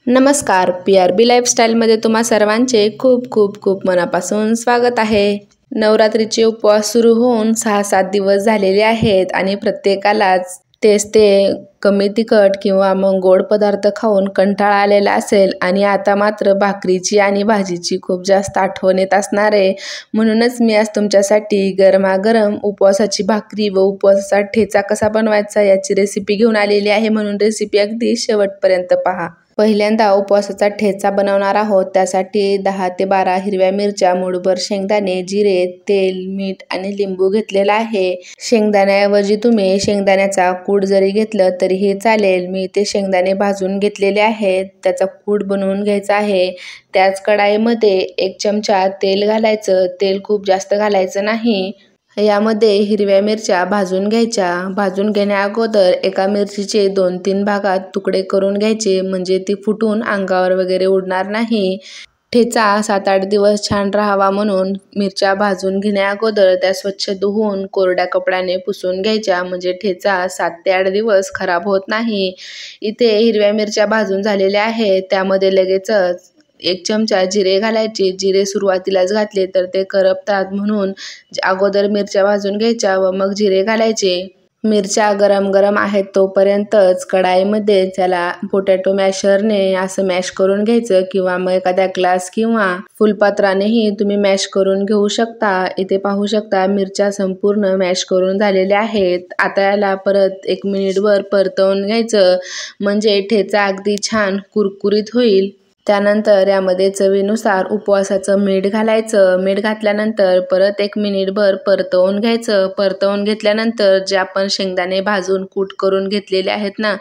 नमस्कार, PRB लाईफस्टाईलमध्ये तुम्हा सर्वांचे खूप खूप खूप मनापासून स्वागत आहे. नवरात्रीचे उपवास सुरू होऊन 6-7 दिवस झालेले आहेत आणि प्रत्येकालाच तेच ते कमी तिखट किंवा मग गोड पदार्थ खाऊन कंटाळा आलेला असेल आणि आता मात्र भाकरीची आणि भाजीची खूप जास्त आठवण येत असणार आहे. म्हणूनच मी आज तुमच्यासाठी गरमागरम उपवासाची भाकरी व उपवासाचा ठेचा कसा बनवायचा याची रेसिपी घेऊन आलेली आहे. म्हणून रेसिपी अगदी शेवटपर्यंत पहा. पहिल्यांदा उपवासाचा ठेचा बनवणार आहोत. त्यासाठी 10 ते 12 हिरव्या मिरच्या, मूठभर शेंगदाणे, जिरे, तेल, मीठ आणि लिंबू घेतलेला आहे. शेंगदाण्याऐवजी तुम्ही शेंगदाण्याचा कूट जरी घेतलं तरीही चालेल. मी ते शेंगदाणे भाजून घेतलेले आहेत. त्याचा कूट बनवून घ्यायचा आहे. त्याच कढाईमध्ये 1 चमचा तेल घालायचं. तेल खूप जास्त घालायचं नाही. यामध्ये हिरव्या मिरच्या भाजून घ्यायच्या. भाजून घेण्या अगोदर एका मिरचीचे 2-3 भागात तुकडे करून घ्यायचे, म्हणजे ती फुटून अंगावर वगैरे उडणार नाही. ठेचा 7-8 दिवस छान राहावा म्हणून मिरच्या भाजून घेण्या अगोदर त्या स्वच्छ धुवून कोरड्या कपड्याने पुसून घ्यायच्या, म्हणजे ठेचा 7 ते 8 दिवस खराब होत नाही. इथे हिरव्या मिरच्या भाजून झालेल्या आहेत. त्यामध्ये लगेचच 1 चमचा जिरे घालायचे. जिरे सुरुवातीलाच घातले तर ते करपतात, म्हणून अगोदर मिरच्या भाजून घ्यायच्या व मग जिरे घालायचे. मिरच्या गरम आहेत तोपर्यंतच कढाईमध्ये त्याला पोटॅटो मॅशरने असं मॅश करून घ्यायचं, किंवा मग एखाद्या ग्लास किंवा फुलपात्रानेही तुम्ही मॅश करून घेऊ शकता. इथे पाहू शकता मिरच्या संपूर्ण मॅश करून झालेल्या आहेत. आता याला परत 1 मिनिटभर परतवून घ्यायचं, म्हणजे ठेचा अगदी छान कुरकुरीत होईल. त्यानंतर यामध्ये चवीनुसार उपवासाचं मीठ घालायचं. मीठ घातल्यानंतर परत 1 मिनिटभर परतवून घ्यायचं. परतवून घेतल्यानंतर जे आपण शेंगदाणे भाजून कूट करून घेतलेले आहेत ना,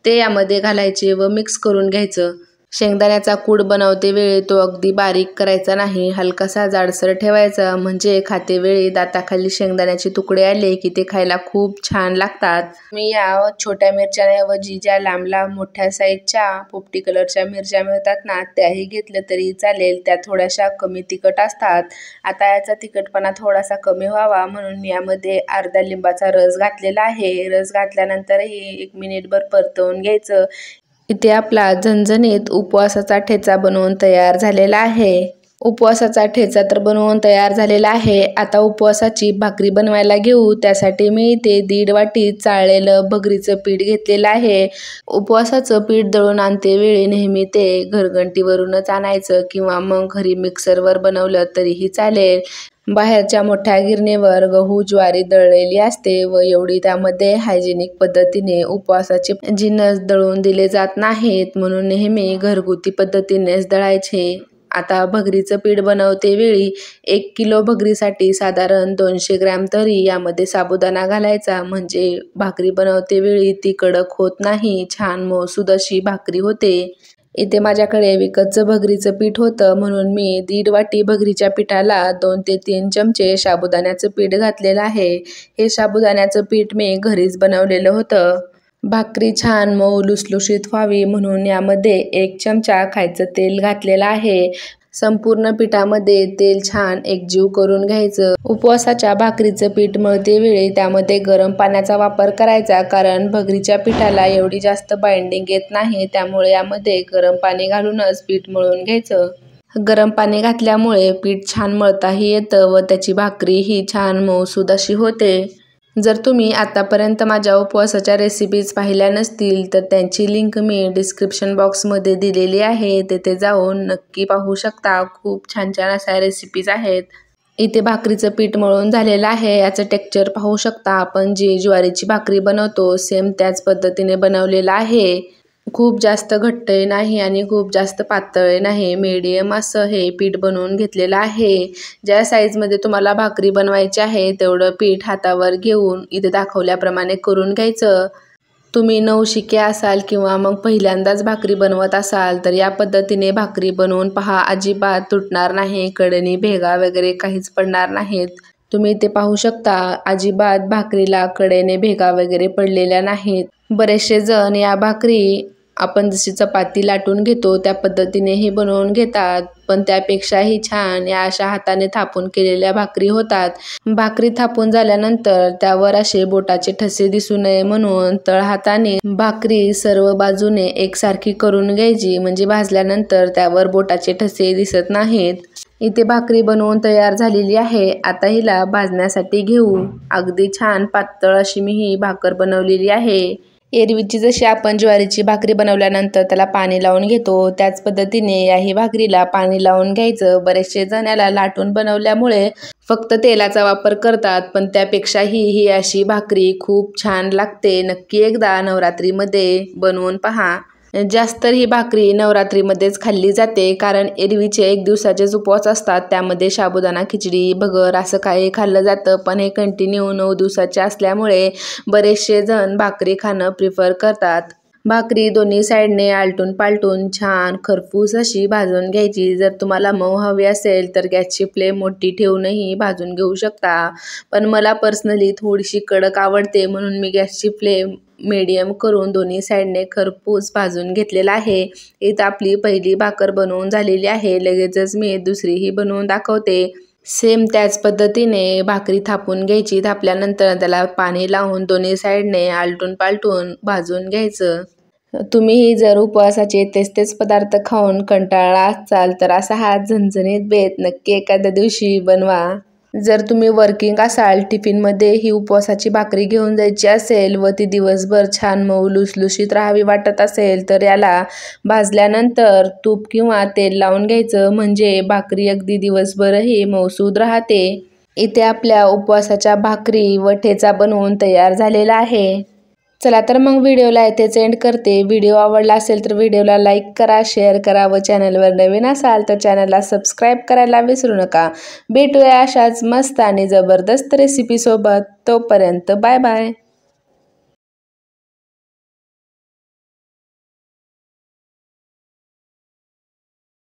ते यामध्ये घालायचे व मिक्स करून घ्यायचं. शेंगदाण्याचा कूट बनवते वेळी तो अगदी बारीक करायचा नाही, हलकासा जाडसर ठेवायचा, म्हणजे खातेवेळी दाताखाली शेंगदाण्याचे तुकडे आले की ते खायला खूप छान लागतात. मी या छोट्या मिरच्यांऐवजी ज्या लांब लांब मोठ्या साईजच्या पोपटी कलरच्या मिरच्या मिळतात ना, त्याही घेतलं तरी चालेल. त्या थोड्याशा कमी तिखट असतात. आता याचा तिखटपणा थोडासा कमी व्हावा म्हणून मी यामध्ये अर्धा लिंबाचा रस घातलेला आहे. रस घातल्यानंतरही 1 मिनिटभर परतवून घ्यायचं. इथे आपला झणझणीत उपवासाचा ठेचा बनवून तयार झालेला आहे. उपवासाचा ठेचा तर बनवून तयार झालेला आहे. आता उपवासाची भाकरी बनवायला घेऊ. त्यासाठी मी इथे 1.5 वाटी चाळलेलं भगरीचं पीठ घेतलेलं आहे. उपवासाचं पीठ दळून आणते वेळी नेहमी ते घरघंटीवरूनच आणायचं, किंवा मग घरी मिक्सरवर बनवलं तरीही चालेल. बाहेरच्या मोठ्या गिरणीवर गहू ज्वारी दळलेली असते व एवढी त्यामध्ये हायजेनिक पद्धतीने उपवासाचे जिन्नस दळून दिले जात नाहीत, म्हणून नेहमी घरगुती पद्धतीनेच दळायचे. आता भगरीचं पीठ बनवते वेळी 1 किलो भगरीसाठी साधारण 200 ग्रॅम तरी यामध्ये साबुदाणा घालायचा, म्हणजे भाकरी बनवते वेळी ती कडक होत नाही, छान मऊसूद अशी भाकरी होते. इथे माझ्याकडे विकतचं भगरीचं पीठ होतं, म्हणून मी 1.5 वाटी भगरीच्या पिठाला 2 ते 3 चमचे साबुदाण्याचं पीठ घातलेलं आहे. हे साबुदाण्याचं पीठ मी घरीच बनवलेलं होतं. भाकरी छान मऊ लुसलुशीत व्हावी म्हणून यामध्ये 1 चमचा खायचं तेल घातलेलं आहे. संपूर्ण पिठामध्ये तेल छान एकजीव करून घ्यायचं. उपवासाच्या भाकरीचं पीठ मळते वेळी त्यामध्ये गरम पाण्याचा वापर करायचा, कारण भगरीच्या पिठाला एवढी जास्त बाइंडिंग येत नाही. त्यामुळे यामध्ये गरम पाणी घालूनच पीठ मळून घ्यायचं. गरम पाणी घातल्यामुळे पीठ छान मळताही येतं व त्याची भाकरीही छान मऊसूद अशी होते. जर तुम्ही आतापर्यंत माझ्या उपवासाच्या रेसिपीज पाहिल्या नसतील तर त्यांची लिंक मी डिस्क्रिप्शन बॉक्समध्ये दिलेली आहे. तेथे जाऊन नक्की पाहू शकता. खूप छान छान अशा रेसिपीज आहेत. इथे भाकरीचं पीठ मळून झालेलं आहे. याचं टेक्स्चर पाहू शकता. आपण जी ज्वारीची भाकरी बनवतो सेम त्याच पद्धतीने बनवलेलं आहे. खूप जास्त घट्ट नाही आणि खूप जास्त पातळ नाही, मीडियम असं हे पीठ बनवून घेतलेलं आहे. ज्या साईजमध्ये तुम्हाला भाकरी बनवायची आहे तेवढं पीठ हातावर घेऊन इथे दाखवल्याप्रमाणे करून घ्यायचं. तुम्ही नवशिके असाल किंवा मग पहिल्यांदाच भाकरी बनवत असाल तर या पद्धतीने भाकरी बनवून पहा. अजिबात तुटणार नाही, कडेने भेगा वगैरे काहीच पडणार नाहीत. तुम्ही इथे पाहू शकता अजिबात भाकरीला कडेने भेगा वगैरे पडलेल्या नाहीत. बरेचसे जण या भाकरी आपण जशी चपाती लाटून घेतो त्या पद्धतीनेही बनवून घेतात, पण त्यापेक्षाही छान या अशा हाताने थापून केलेल्या भाकरी होतात. भाकरी थापून झाल्यानंतर त्यावर असे बोटाचे ठसे दिसू नये म्हणून तळहाताने भाकरी सर्व बाजूने एकसारखी करून घ्यायची, म्हणजे भाजल्यानंतर त्यावर बोटाचे ठसे दिसत नाहीत. इथे भाकरी बनवून तयार झालेली आहे. आता हिला भाजण्यासाठी घेऊ. अगदी छान पातळ अशी मी ही भाकर बनवलेली आहे. एरवीची जशी आपण ज्वारीची भाकरी बनवल्यानंतर त्याला पाणी लावून घेतो, त्याच पद्धतीने याही भाकरीला पाणी लावून घ्यायचं. बरेचसे जण याला लाटून बनवल्यामुळे फक्त तेलाचा वापर करतात, पण त्यापेक्षाही ही अशी भाकरी खूप छान लागते. नक्की एकदा नवरात्रीमध्ये बनवून पहा. जास्त ही भाकरी नवरात्रीमध्येच खाल्ली जाते, कारण एरवीचे 1 दिवसाचेच उपवास असतात, त्यामध्ये साबुदाणा खिचडी, भगर असं काही खाल्लं जातं. पण हे कंटिन्यू 9 दिवसाचे असल्यामुळे बरेचसे जण भाकरी खाणं प्रिफर करतात. भाकरी दोन्ही साईडने आलटून पालटून छान खरपूस अशी भाजून घ्यायची. जर तुम्हाला मऊ हवी असेल तर गॅसची फ्लेम मोठी ठेवूनही भाजून घेऊ शकता, पण मला पर्सनली थोडीशी कडक आवडते म्हणून मी गॅसची फ्लेम मीडियम करून दोन्ही साईडने खरपूस भाजून घेतलेला आहे. इथं आपली पहिली भाकर बनवून झालेली आहे. लगेचच मी दुसरीही बनवून दाखवते. सेम त्याच पद्धतीने भाकरी थापून घ्यायची. थापल्यानंतर त्याला पाणी लावून दोन्ही साईडने आलटून पालटून भाजून घ्यायचं. तुम्हीही जर उपवासाचे तेच पदार्थ खाऊन कंटाळला असाल तर असा हा झणझणीत बेत नक्की एखाद्या दिवशी बनवा. जर तुम्ही वर्किंग असाल, टिफिनमध्ये ही उपवासाची भाकरी घेऊन जायची असेल व ती दिवसभर छान मऊ लुसलुशीत राहावी वाटत असेल तर याला भाजल्यानंतर तूप किंवा तेल लावून घ्यायचं, म्हणजे भाकरी अगदी दिवसभरही मऊसूद राहते. इथे आपल्या उपवासाच्या भाकरी व ठेचा बनवून तयार झालेला आहे. चला तर मग व्हिडिओला इथेच एंड करते. व्हिडिओ आवडला असेल तर व्हिडिओला लाईक करा, शेअर करा व चॅनलवर नवीन असाल तर चॅनलला सबस्क्राईब करायला विसरू नका. भेटूया अशाच मस्त आणि जबरदस्त रेसिपीसोबत. तोपर्यंत बाय बाय.